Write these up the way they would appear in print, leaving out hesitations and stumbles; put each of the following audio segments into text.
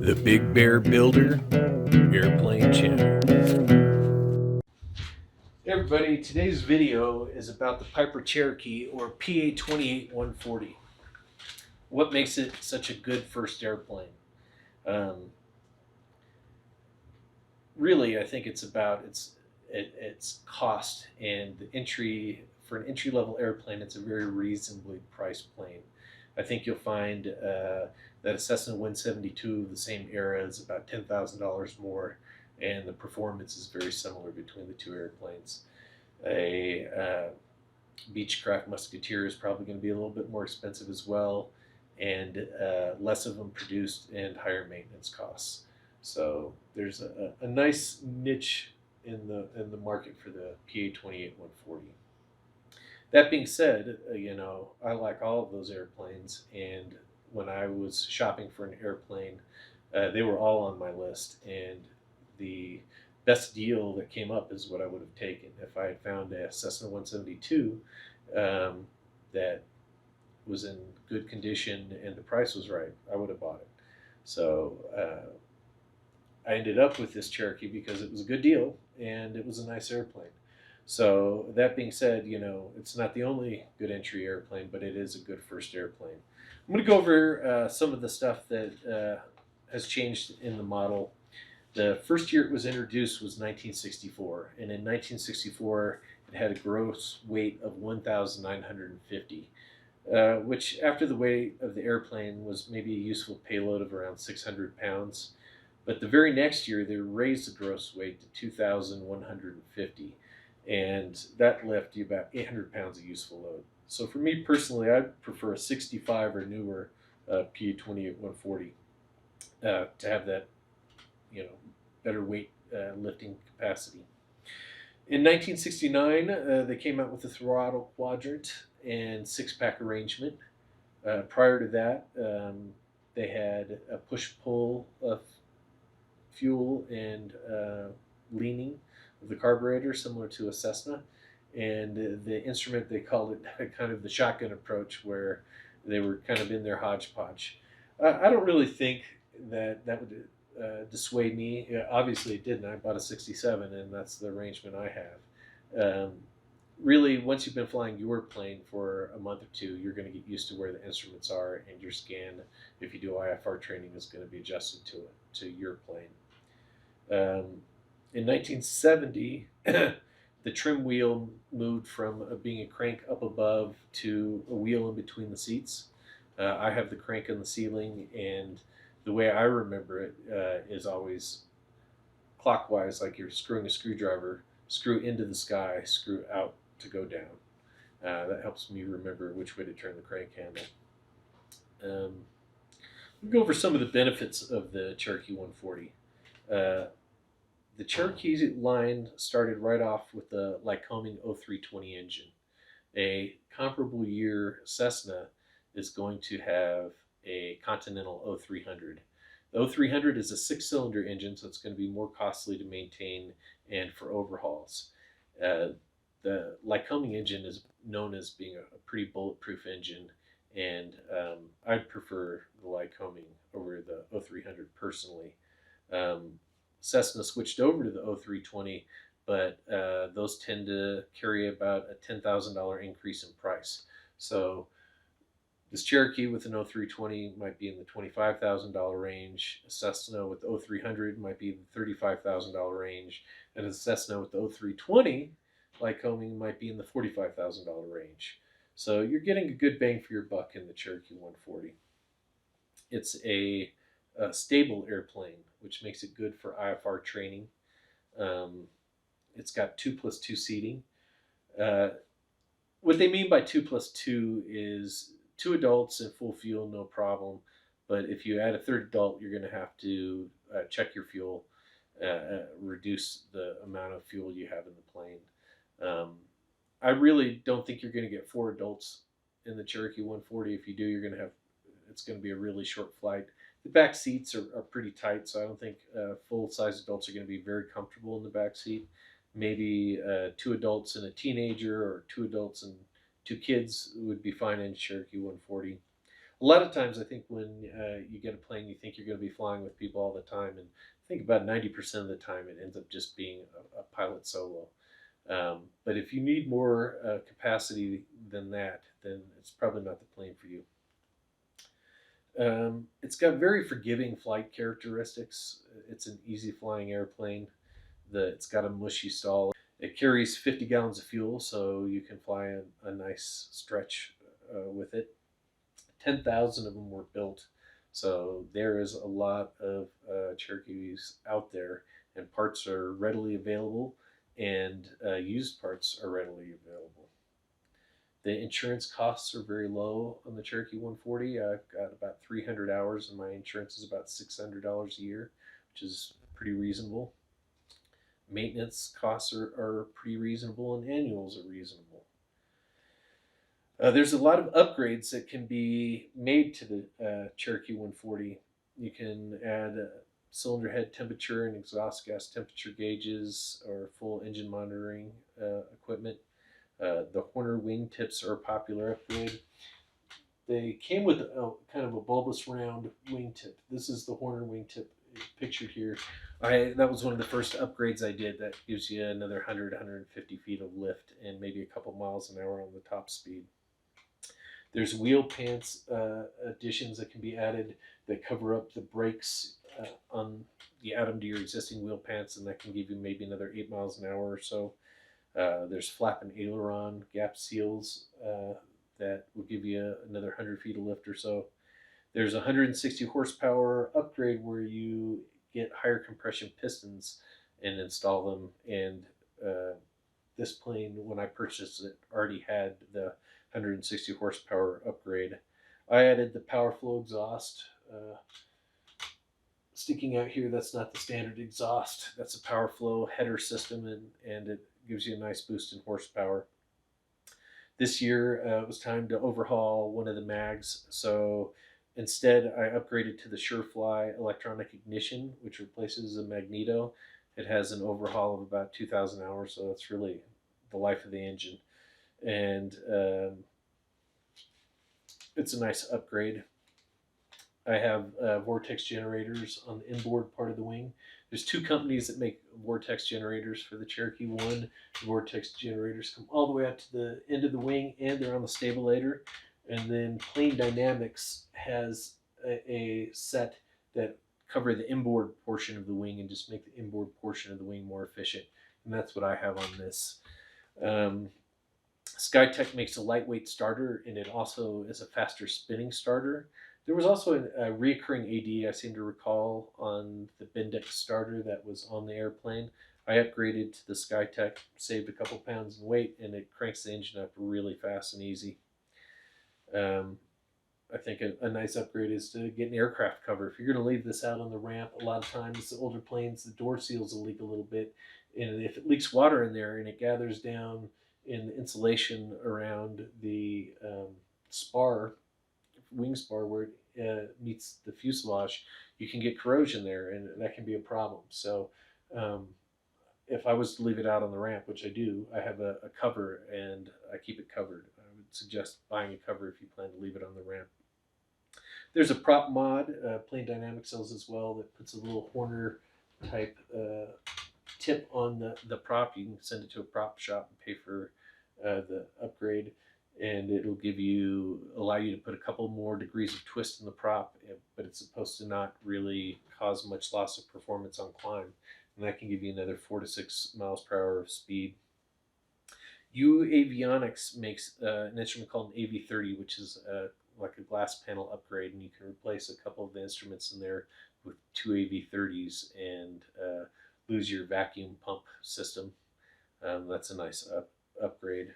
The Big Bear Builder Airplane Channel. Hey everybody, today's video is about the Piper Cherokee or PA-28140. What makes it such a good first airplane? Really, I think it's about its cost and the entry for an entry level airplane. It's a very reasonably priced plane. I think you'll find that a Cessna 172 of the same era is about $10,000 more, and the performance is very similar between the two airplanes. A Beechcraft Musketeer is probably going to be a little bit more expensive as well, and less of them produced and higher maintenance costs. So there's a nice niche in the market for the PA-28140. That being said, I like all of those airplanes, and when I was shopping for an airplane, they were all on my list, and the best deal that came up is what I would have taken. If I had found a Cessna 172 that was in good condition and the price was right, I would have bought it. So I ended up with this Cherokee because it was a good deal and it was a nice airplane. So that being said, it's not the only good entry airplane, but it is a good first airplane. I'm going to go over some of the stuff that has changed in the model. The first year it was introduced was 1964, and in 1964 it had a gross weight of 1,950, which after the weight of the airplane was maybe a useful payload of around 600 pounds. But the very next year they raised the gross weight to 2,150, and that left you about 800 pounds of useful load. So for me personally, I prefer a 65 or newer PA-28140 to have that, better weight lifting capacity. In 1969, they came out with the throttle quadrant and six-pack arrangement. Prior to that, they had a push-pull of fuel and leaning of the carburetor, similar to a Cessna. And the instrument, they called it kind of the shotgun approach, where they were kind of in their hodgepodge. I don't really think that would dissuade me. Yeah, obviously it didn't. I bought a 67 and that's the arrangement I have. Really, once you've been flying your plane for a month or two, you're going to get used to where the instruments are, and your scan, if you do IFR training, is going to be adjusted to your plane. In 1970, the trim wheel moved from being a crank up above to a wheel in between the seats. I have the crank on the ceiling, and the way I remember it is always clockwise, like you're screwing a screwdriver, screw into the sky, screw out to go down. That helps me remember which way to turn the crank handle. We'll go over some of the benefits of the Cherokee 140. The Cherokee line started right off with the Lycoming 0320 engine. A comparable year Cessna is going to have a Continental 0300. The 0300 is a six-cylinder engine, so it's going to be more costly to maintain and for overhauls. The Lycoming engine is known as being a pretty bulletproof engine, and I'd prefer the Lycoming over the 0300 personally. Cessna switched over to the 0320, but those tend to carry about a $10,000 increase in price. So this Cherokee with an 0320 might be in the $25,000 range. A Cessna with the 0300 might be in the $35,000 range. And a Cessna with the 0320 Lycoming might be in the $45,000 range. So you're getting a good bang for your buck in the Cherokee 140. It's a stable airplane, which makes it good for IFR training. It's got 2+2 seating. What they mean by 2+2 is 2 adults and full fuel, no problem. But if you add a third adult, you're going to have to check your fuel, reduce the amount of fuel you have in the plane. I really don't think you're going to get 4 adults in the Cherokee 140. If you do, it's going to be a really short flight. The back seats are pretty tight, so I don't think full-size adults are going to be very comfortable in the back seat. Maybe 2 adults and a teenager, or 2 adults and 2 kids would be fine in Cherokee 140. A lot of times, I think when you get a plane, you think you're going to be flying with people all the time, and I think about 90% of the time it ends up just being a pilot solo. But if you need more capacity than that, then it's probably not the plane for you. It's got very forgiving flight characteristics. It's an easy flying airplane. It's got a mushy stall. It carries 50 gallons of fuel, so you can fly a nice stretch with it. 10,000 of them were built, so there is a lot of Cherokees out there, and parts are readily available, and used parts are readily available. The insurance costs are very low on the Cherokee 140. I've got about 300 hours, and my insurance is about $600 a year, which is pretty reasonable. Maintenance costs are pretty reasonable, and annuals are reasonable. There's a lot of upgrades that can be made to the Cherokee 140. You can add cylinder head temperature and exhaust gas temperature gauges or full engine monitoring equipment. The Horner wingtips are a popular upgrade. They came with kind of a bulbous round wingtip. This is the Horner wingtip pictured here. That was one of the first upgrades I did. That gives you another 100, 150 feet of lift and maybe a couple miles an hour on the top speed. There's wheel pants additions that can be added that cover up the brakes on you add them to your existing wheel pants, and that can give you maybe another 8 miles an hour or so. There's flap and aileron gap seals that will give you another 100 feet of lift or so. There's a 160 horsepower upgrade where you get higher compression pistons and install them. And this plane, when I purchased it, already had the 160 horsepower upgrade. I added the power flow exhaust. Sticking out here, that's not the standard exhaust. That's a power flow header system, and it gives you a nice boost in horsepower. This year, it was time to overhaul one of the mags, so instead I upgraded to the Surefly electronic ignition, which replaces a magneto. It has an overhaul of about 2,000 hours, so it's really the life of the engine. And it's a nice upgrade. I have vortex generators on the inboard part of the wing. There's two companies that make vortex generators for the Cherokee 1. The vortex generators come all the way out to the end of the wing, and they're on the stabilator. And then Plane Dynamics has a set that cover the inboard portion of the wing and just make the inboard portion of the wing more efficient. And that's what I have on this. SkyTech makes a lightweight starter, and it also is a faster spinning starter. There was also a recurring AD, I seem to recall, on the Bendix starter that was on the airplane. I upgraded to the SkyTech, saved a couple pounds in weight, and it cranks the engine up really fast and easy. I think a nice upgrade is to get an aircraft cover. If you're going to leave this out on the ramp, a lot of times the older planes, the door seals will leak a little bit. And if it leaks water in there and it gathers down in the insulation around the spar, wing spar, where it meets the fuselage, you can get corrosion there, and that can be a problem. So if I was to leave it out on the ramp, which I do, I have a cover and I keep it covered. I would suggest buying a cover if you plan to leave it on the ramp. There's a prop mod, Plane Dynamics sells as well, that puts a little Horner type tip on the prop. You can send it to a prop shop and pay for the upgrade, and it'll allow you to put a couple more degrees of twist in the prop, but it's supposed to not really cause much loss of performance on climb, and that can give you another 4 to 6 miles per hour of speed. U Avionics makes an instrument called an AV30, which is like a glass panel upgrade, and you can replace a couple of the instruments in there with two AV30s and lose your vacuum pump system. That's a nice upgrade.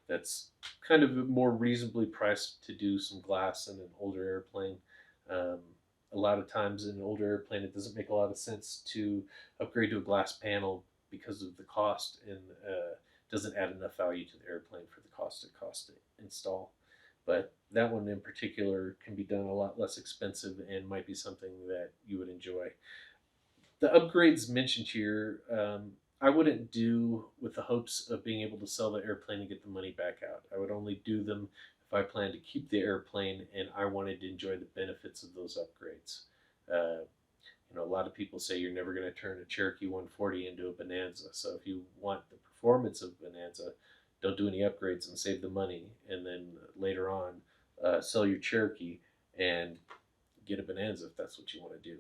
That's kind of more reasonably priced to do some glass in an older airplane. A lot of times in an older airplane, it doesn't make a lot of sense to upgrade to a glass panel because of the cost, and doesn't add enough value to the airplane for the cost it costs to install. But that one in particular can be done a lot less expensive and might be something that you would enjoy. The upgrades mentioned here, I wouldn't do with the hopes of being able to sell the airplane and get the money back out. I would only do them if I plan to keep the airplane and I wanted to enjoy the benefits of those upgrades. Uh, a lot of people say you're never going to turn a Cherokee 140 into a Bonanza. So if you want the performance of Bonanza, don't do any upgrades and save the money. And then later on, sell your Cherokee and get a Bonanza if that's what you want to do.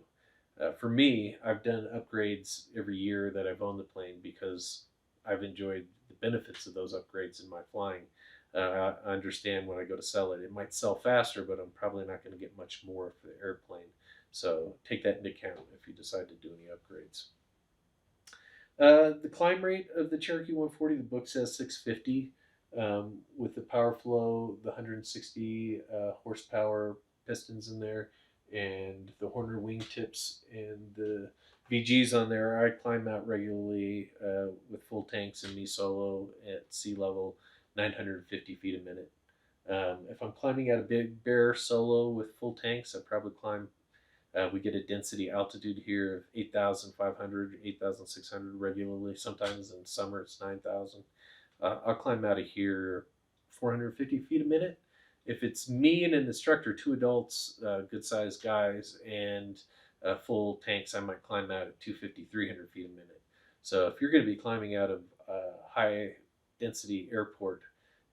For me, I've done upgrades every year that I've owned the plane because I've enjoyed the benefits of those upgrades in my flying. I understand when I go to sell it, it might sell faster, but I'm probably not going to get much more for the airplane. So take that into account if you decide to do any upgrades. The climb rate of the Cherokee 140, the book says 650 with the power flow, the 160 horsepower pistons in there, and the Horner wingtips and the VGs on there. I climb out regularly with full tanks and me solo at sea level, 950 feet a minute. If I'm climbing at a big bear solo with full tanks, I probably climb we get a density altitude here of 8,500, 8,600 regularly. Sometimes in summer it's 9,000. I'll climb out of here 450 feet a minute. If it's me and an instructor, two adults, good sized guys, and full tanks, I might climb out at 250, 300 feet a minute. So if you're going to be climbing out of a high density airport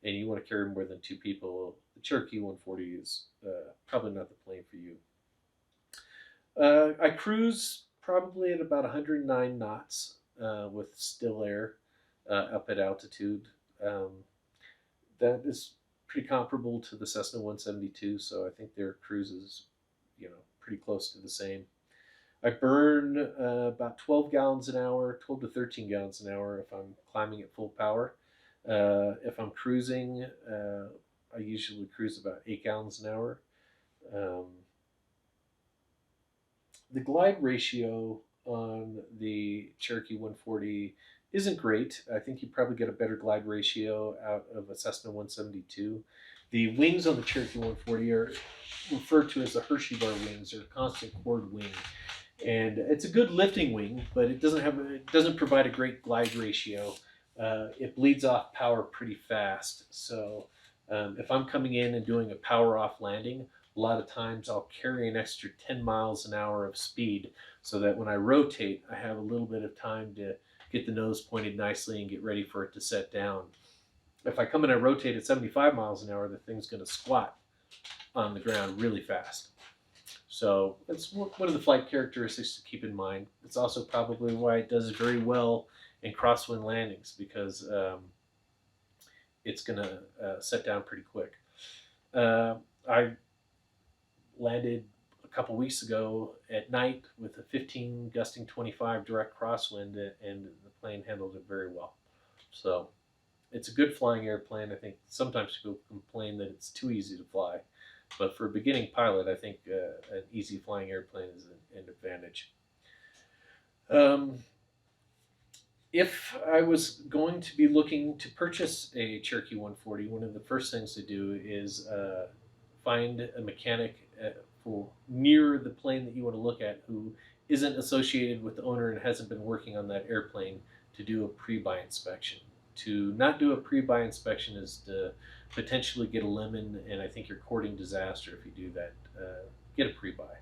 and you want to carry more than two people, the Cherokee 140 is probably not the plane for you. I cruise probably at about 109 knots with still air up at altitude. Um, that is pretty comparable to the Cessna 172, so I think their cruise is, pretty close to the same. I burn about 12 gallons an hour, 12 to 13 gallons an hour if I'm climbing at full power. If I'm cruising, I usually cruise about 8 gallons an hour. Um, the glide ratio on the Cherokee 140 isn't great. I think you probably get a better glide ratio out of a Cessna 172. The wings on the Cherokee 140 are referred to as the Hershey bar wings or constant chord wing, and it's a good lifting wing, but it doesn't provide a great glide ratio. It bleeds off power pretty fast. So if I'm coming in and doing a power off landing, a lot of times I'll carry an extra 10 miles an hour of speed so that when I rotate, I have a little bit of time to get the nose pointed nicely and get ready for it to set down. If I come in and rotate at 75 miles an hour, the thing's going to squat on the ground really fast. So that's one of the flight characteristics to keep in mind. It's also probably why it does very well in crosswind landings because it's going to set down pretty quick. I landed a couple weeks ago at night with a 15 gusting 25 direct crosswind, and the plane handled it very well. So it's a good flying airplane. I think sometimes people complain that it's too easy to fly, but for a beginning pilot, I think an easy flying airplane is an advantage. Um, if I was going to be looking to purchase a Cherokee 140, one of the first things to do is find a mechanic for near the plane that you want to look at who isn't associated with the owner and hasn't been working on that airplane to do a pre-buy inspection. To not do a pre-buy inspection is to potentially get a lemon, and I think you're courting disaster if you do that. Get a pre-buy.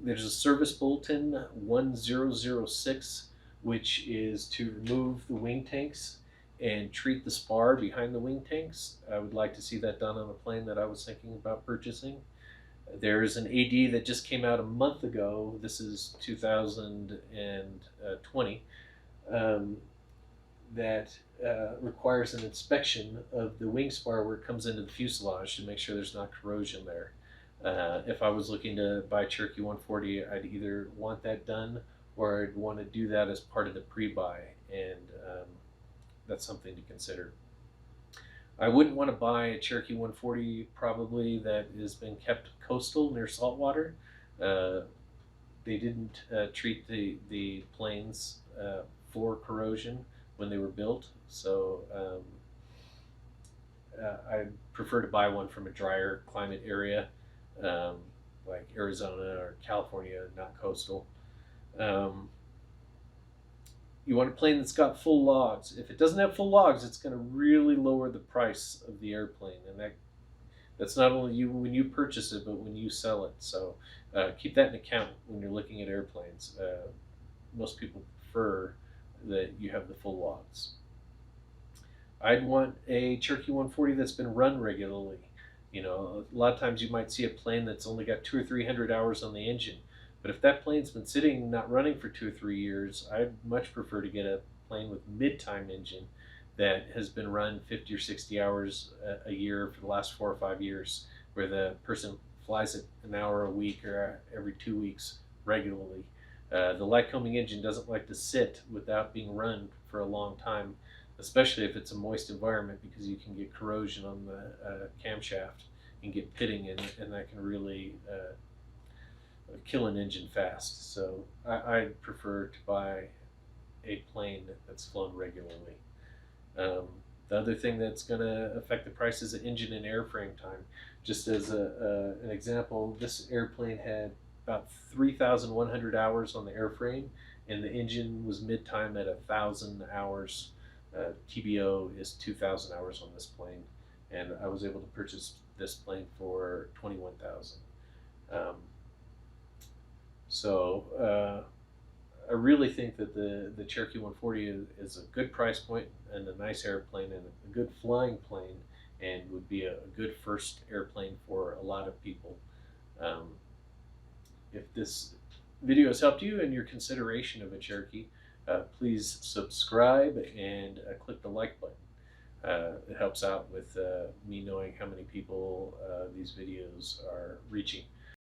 There's a service bulletin 1006, which is to remove the wing tanks and treat the spar behind the wing tanks. I would like to see that done on a plane that I was thinking about purchasing. There's an AD that just came out a month ago. This is 2020. That requires an inspection of the wing spar where it comes into the fuselage to make sure there's not corrosion there. If I was looking to buy Cherokee 140, I'd either want that done or I'd want to do that as part of the pre-buy, and that's something to consider. I wouldn't want to buy a Cherokee 140 probably that has been kept coastal near saltwater. They didn't treat the planes for corrosion when they were built, so I prefer to buy one from a drier climate area um, like Arizona or California, not coastal. Um, You want a plane that's got full logs. If it doesn't have full logs, it's going to really lower the price of the airplane, and that's not only you when you purchase it, but when you sell it. So keep that in account when you're looking at airplanes. Most people prefer that you have the full logs. I'd want a Cherokee 140 that's been run regularly. You know, a lot of times you might see a plane that's only got 200 or 300 hours on the engine. But if that plane's been sitting, not running for 2 or 3 years, I'd much prefer to get a plane with mid-time engine that has been run 50 or 60 hours a year for the last 4 or 5 years, where the person flies it an hour a week or every 2 weeks regularly. The Lycoming engine doesn't like to sit without being run for a long time, especially if it's a moist environment, because you can get corrosion on the camshaft and get pitting, and that can really kill an engine fast. So I prefer to buy a plane that's flown regularly. Um, the other thing that's going to affect the price is the engine and airframe time. Just as an example, this airplane had about 3,100 hours on the airframe, and the engine was mid-time at 1,000 hours. TBO is 2,000 hours on this plane, and I was able to purchase this plane for 21,000. So I really think that the Cherokee 140 is a good price point and a nice airplane and a good flying plane, and would be a good first airplane for a lot of people. Um, if this video has helped you in your consideration of a Cherokee, please subscribe and click the like button. It helps out with me knowing how many people these videos are reaching.